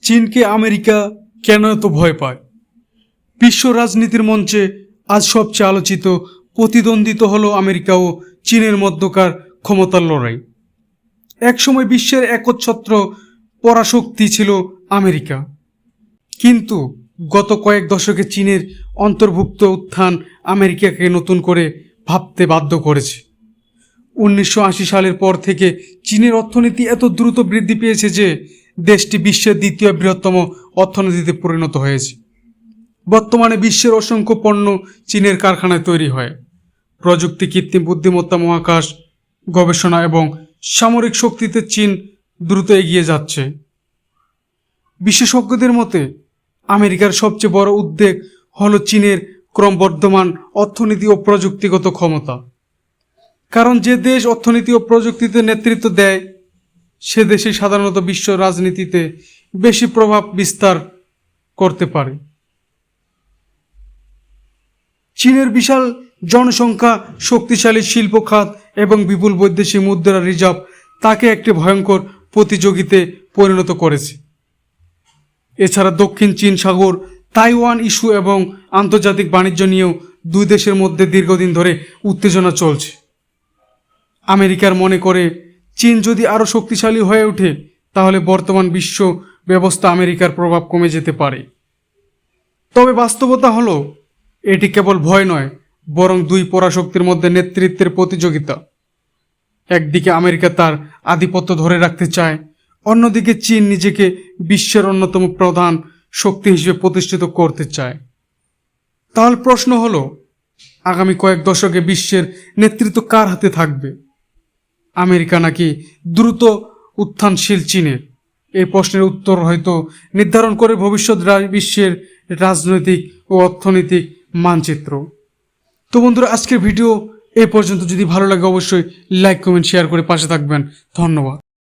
চীনকে আমেরিকা কেন এত ভয় পায়? বিশ্ব রাজনীতির মঞ্চে আজ সবচেয়ে আলোচিত প্রতিদ্বন্দ্বিতা হলো আমেরিকা ও চীনের মধ্যকার ক্ষমতার লড়াই। একসময় বিশ্বের একচ্ছত্র পরাশক্তি ছিল আমেরিকা, কিন্তু গত কয়েক দশকে চীনের অন্তর্ভুক্ত উত্থান আমেরিকাকে নতুন করে ভাবতে বাধ্য করেছে। 1980 সালের পর থেকে চীনের অর্থনীতি এত দ্রুত বৃদ্ধি পেয়েছে যে দেশটি বিশ্বের দ্বিতীয় বৃহত্তম অর্থনীতিতে পরিণত হয়েছে। বর্তমানে বিশ্বের অসংখ্য পণ্য চীনের কারখানায় তৈরি হয়। প্রযুক্তি, কৃত্রিম বুদ্ধিমত্তা, মহাকাশ গবেষণা এবং সামরিক শক্তিতে চীন দ্রুত এগিয়ে যাচ্ছে। বিশেষজ্ঞদের মতে আমেরিকার সবচেয়ে বড় উদ্বেগ হল চীনের ক্রমবর্ধমান অর্থনীতি ও প্রযুক্তিগত ক্ষমতা। কারণ যে দেশ অর্থনীতি ও প্রযুক্তিতে নেতৃত্ব দেয় সে দেশে সাধারণত বিশ্ব রাজনীতিতে বেশি প্রভাব বিস্তার করতে পারে। চীনের বিশাল জনসংখ্যা, শক্তিশালী শিল্প খাত এবং বিপুল বৈদেশিক মুদ্রা রিজার্ভ তাকে একটি ভয়ঙ্কর প্রতিযোগিতে পরিণত করেছে। এছাড়া দক্ষিণ চীন সাগর, তাইওয়ান ইস্যু এবং আন্তর্জাতিক বাণিজ্য নিয়েও দুই দেশের মধ্যে দীর্ঘদিন ধরে উত্তেজনা চলছে। আমেরিকার মনে করে চীন যদি আরও শক্তিশালী হয়ে ওঠে তাহলে বর্তমান বিশ্ব ব্যবস্থা আমেরিকার প্রভাব কমে যেতে পারে। তবে বাস্তবতা হলো এটি কেবল ভয় নয়, বরং দুই পরাশক্তির মধ্যে নেতৃত্বের প্রতিযোগিতা। একদিকে আমেরিকা তার আধিপত্য ধরে রাখতে চায়, অন্যদিকে চীন নিজেকে বিশ্বের অন্যতম প্রধান শক্তি হিসেবে প্রতিষ্ঠিত করতে চায়। তাহলে প্রশ্ন হলো, আগামী কয়েক দশকে বিশ্বের নেতৃত্ব কার হাতে থাকবে? আমেরিকা নাকি দ্রুত উত্থানশীল চীনের? এই প্রশ্নের উত্তর হয়তো নির্ধারণ করে ভবিষ্যৎ বিশ্বের রাজনৈতিক ও অর্থনৈতিক মানচিত্র। তো বন্ধুরা, আজকের ভিডিও এই পর্যন্ত। যদি ভালো লাগে অবশ্যই লাইক, কমেন্ট, শেয়ার করে পাশে থাকবেন। ধন্যবাদ।